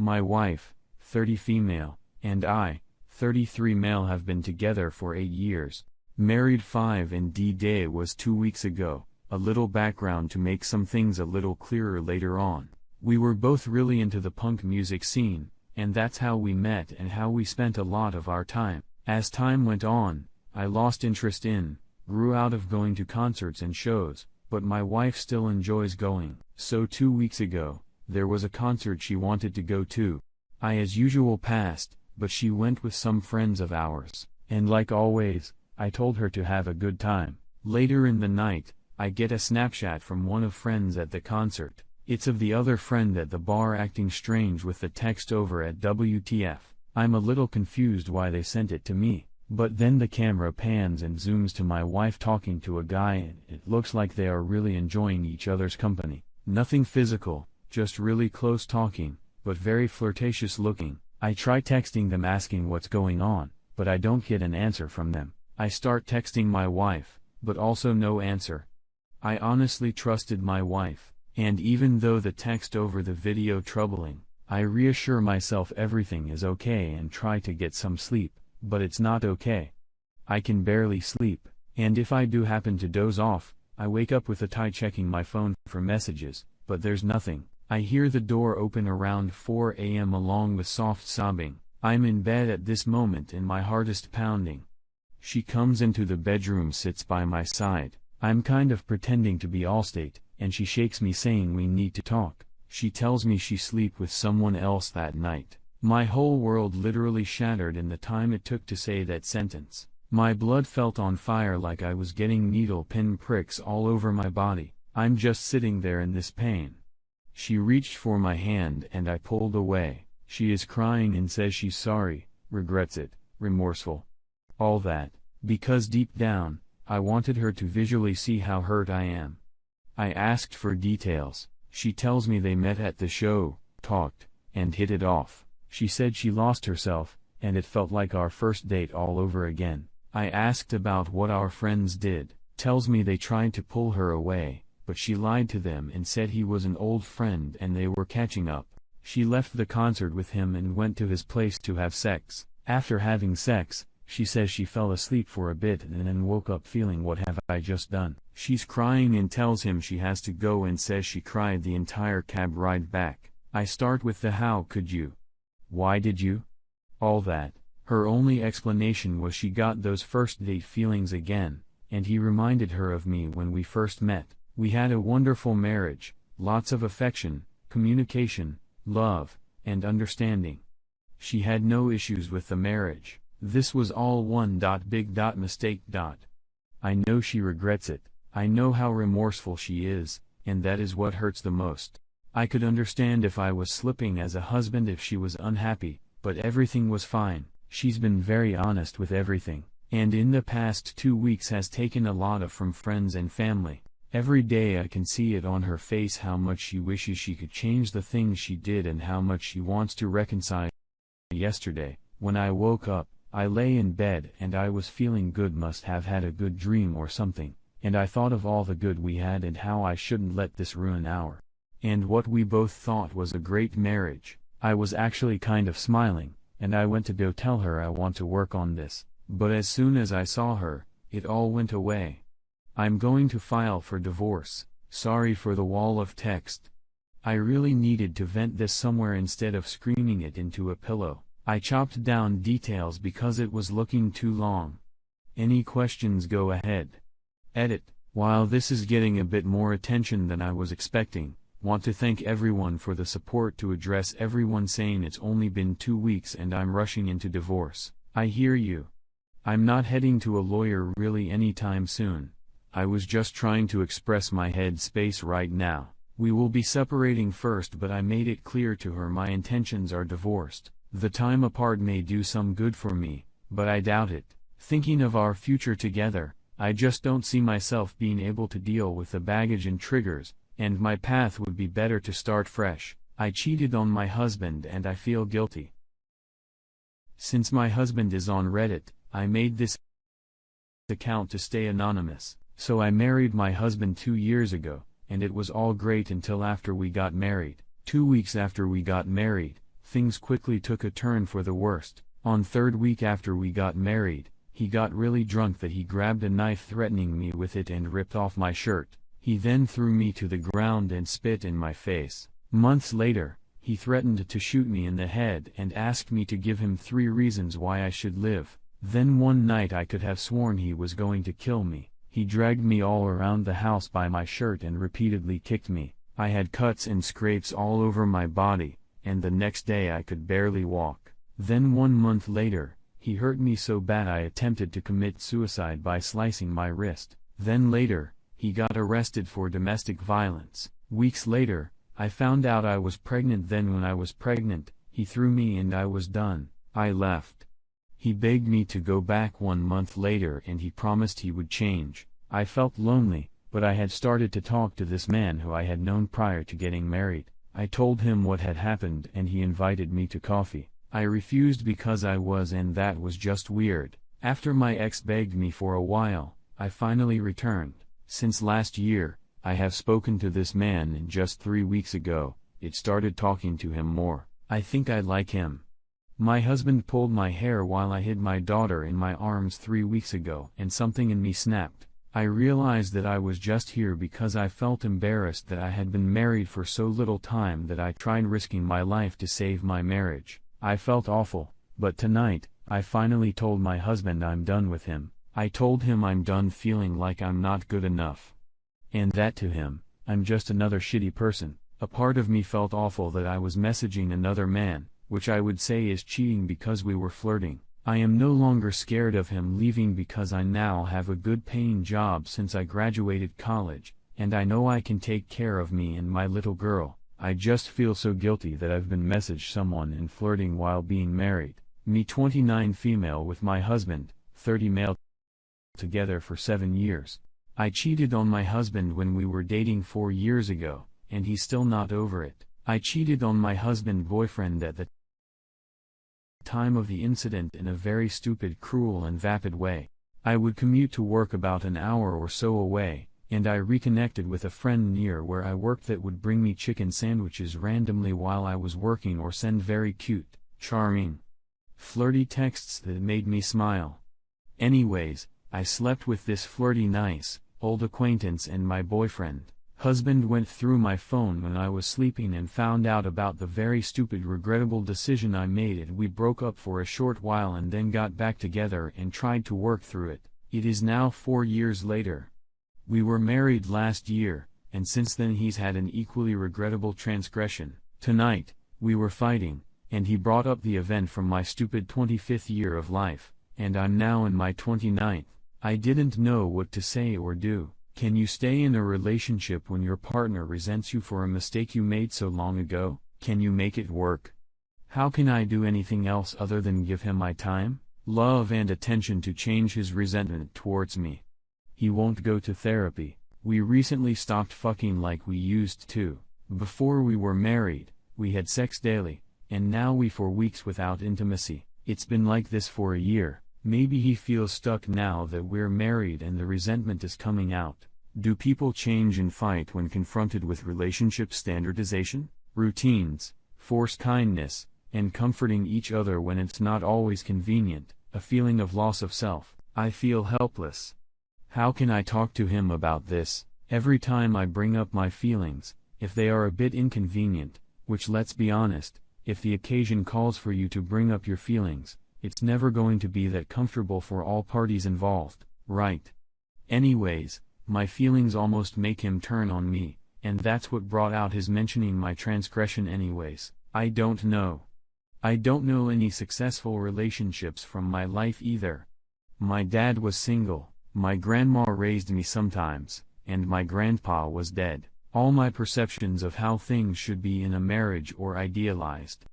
My wife, 30 female, and I, 33 male have been together for 8 years. Married 5 and D-Day was 2 weeks ago. A little background to make some things a little clearer later on. We were both really into the punk music scene, and that's how we met and how we spent a lot of our time. As time went on, I lost interest in, grew out of going to concerts and shows, but my wife still enjoys going. So 2 weeks ago, there was a concert she wanted to go to. I as usual passed, but she went with some friends of ours, and like always, I told her to have a good time. Later in the night, I get a Snapchat from one of friends at the concert. It's of the other friend at the bar acting strange with the text over at WTF. I'm a little confused why they sent it to me, but then the camera pans and zooms to my wife talking to a guy and it looks like they are really enjoying each other's company. Nothing physical, just really close talking, but very flirtatious looking. I try texting them asking what's going on, but I don't get an answer from them. I start texting my wife, but also no answer. I honestly trusted my wife, and even though the text over the video troubling, I reassure myself everything is okay and try to get some sleep, but it's not okay. I can barely sleep, and if I do happen to doze off, I wake up with a tie checking my phone for messages, but there's nothing. I hear the door open around 4 a.m. along with soft sobbing. I'm in bed at this moment and my heart is pounding. She comes into the bedroom, sits by my side. I'm kind of pretending to be Allstate, and she shakes me saying we need to talk. She tells me she slept with someone else that night. My whole world literally shattered in the time it took to say that sentence. My blood felt on fire like I was getting needle pin pricks all over my body. I'm just sitting there in this pain. She reached for my hand and I pulled away. She is crying and says she's sorry, regrets it, remorseful. All that, because deep down, I wanted her to visually see how hurt I am. I asked for details. She tells me they met at the show, talked, and hit it off. She said she lost herself, and it felt like our first date all over again. I asked about what our friends did. Tells me they tried to pull her away, but she lied to them and said he was an old friend and they were catching up. She left the concert with him and went to his place to have sex. After having sex, she says she fell asleep for a bit and then woke up feeling what have I just done. She's crying and tells him she has to go and says she cried the entire cab ride back. I start with the how could you? Why did you? All that. Her only explanation was she got those first date feelings again, and he reminded her of me when we first met. We had a wonderful marriage, lots of affection, communication, love, and understanding. She had no issues with the marriage. This was all one big mistake. I know she regrets it. I know how remorseful she is, and that is what hurts the most. I could understand if I was slipping as a husband if she was unhappy, but everything was fine. She's been very honest with everything, and in the past 2 weeks has taken a lot of from friends and family. Every day I can see it on her face how much she wishes she could change the things she did and how much she wants to reconcile. Yesterday, when I woke up, I lay in bed and I was feeling good, must have had a good dream or something, and I thought of all the good we had and how I shouldn't let this ruin our, and what we both thought was a great marriage. I was actually kind of smiling, and I went to go tell her I want to work on this, but as soon as I saw her, it all went away. I'm going to file for divorce. Sorry for the wall of text. I really needed to vent this somewhere instead of screaming it into a pillow. I chopped down details because it was looking too long. Any questions, go ahead. Edit. While this is getting a bit more attention than I was expecting, want to thank everyone for the support to address everyone saying it's only been 2 weeks and I'm rushing into divorce. I hear you. I'm not heading to a lawyer really anytime soon. I was just trying to express my head space right now. We will be separating first, but I made it clear to her my intentions are divorced. The time apart may do some good for me, but I doubt it. Thinking of our future together, I just don't see myself being able to deal with the baggage and triggers, and my path would be better to start fresh. I cheated on my husband and I feel guilty. Since my husband is on Reddit, I made this account to stay anonymous. So I married my husband 2 years ago, and it was all great until after we got married. 2 weeks after we got married, things quickly took a turn for the worst. On third week after we got married, he got really drunk that he grabbed a knife threatening me with it and ripped off my shirt. He then threw me to the ground and spit in my face. Months later, he threatened to shoot me in the head and asked me to give him 3 reasons why I should live. Then one night I could have sworn he was going to kill me. He dragged me all around the house by my shirt and repeatedly kicked me. I had cuts and scrapes all over my body, and the next day I could barely walk. Then 1 month later, he hurt me so bad I attempted to commit suicide by slicing my wrist. Then later, he got arrested for domestic violence. Weeks later, I found out I was pregnant. Then when I was pregnant, he threw me and I was done. I left. He begged me to go back 1 month later and he promised he would change. I felt lonely, but I had started to talk to this man who I had known prior to getting married. I told him what had happened and he invited me to coffee. I refused because and that was just weird. After my ex begged me for a while, I finally returned. Since last year, I have spoken to this man and just 3 weeks ago, it started talking to him more. I think I like him. My husband pulled my hair while I hid my daughter in my arms 3 weeks ago and something in me snapped. I realized that I was just here because I felt embarrassed that I had been married for so little time that I tried risking my life to save my marriage. I felt awful, but tonight, I finally told my husband I'm done with him. I told him I'm done feeling like I'm not good enough. And that to him, I'm just another shitty person. A part of me felt awful that I was messaging another man, which I would say is cheating because we were flirting. I am no longer scared of him leaving because I now have a good paying job since I graduated college, and I know I can take care of me and my little girl. I just feel so guilty that I've been messaged someone and flirting while being married. Me 29 female with my husband, 30 male, together for 7 years. I cheated on my husband when we were dating 4 years ago, and he's still not over it. I cheated on my husband boyfriend at the time of the incident in a very stupid, cruel and vapid way. I would commute to work about an hour or so away, and I reconnected with a friend near where I worked that would bring me chicken sandwiches randomly while I was working or send very cute, charming, flirty texts that made me smile. Anyways, I slept with this flirty nice, old acquaintance and my boyfriend. Husband went through my phone when I was sleeping and found out about the very stupid regrettable decision I made and we broke up for a short while and then got back together and tried to work through it. It is now 4 years later. We were married last year, and since then he's had an equally regrettable transgression. Tonight, we were fighting, and he brought up the event from my stupid 25th year of life, and I'm now in my 29th. I didn't know what to say or do. Can you stay in a relationship when your partner resents you for a mistake you made so long ago? Can you make it work? How can I do anything else other than give him my time, love and attention to change his resentment towards me? He won't go to therapy. We recently stopped fucking like we used to. Before we were married, we had sex daily, and now we 4 weeks without intimacy. It's been like this for a year. Maybe he feels stuck now that we're married and the resentment is coming out. Do people change and fight when confronted with relationship standardization, routines, forced kindness, and comforting each other when it's not always convenient, a feeling of loss of self? I feel helpless. How can I talk to him about this? Every time I bring up my feelings, if they are a bit inconvenient, which let's be honest, if the occasion calls for you to bring up your feelings, it's never going to be that comfortable for all parties involved, right? Anyways, my feelings almost make him turn on me, and that's what brought out his mentioning my transgression anyways. I don't know any successful relationships from my life either. My dad was single, my grandma raised me sometimes, and my grandpa was dead. All my perceptions of how things should be in a marriage or idealized.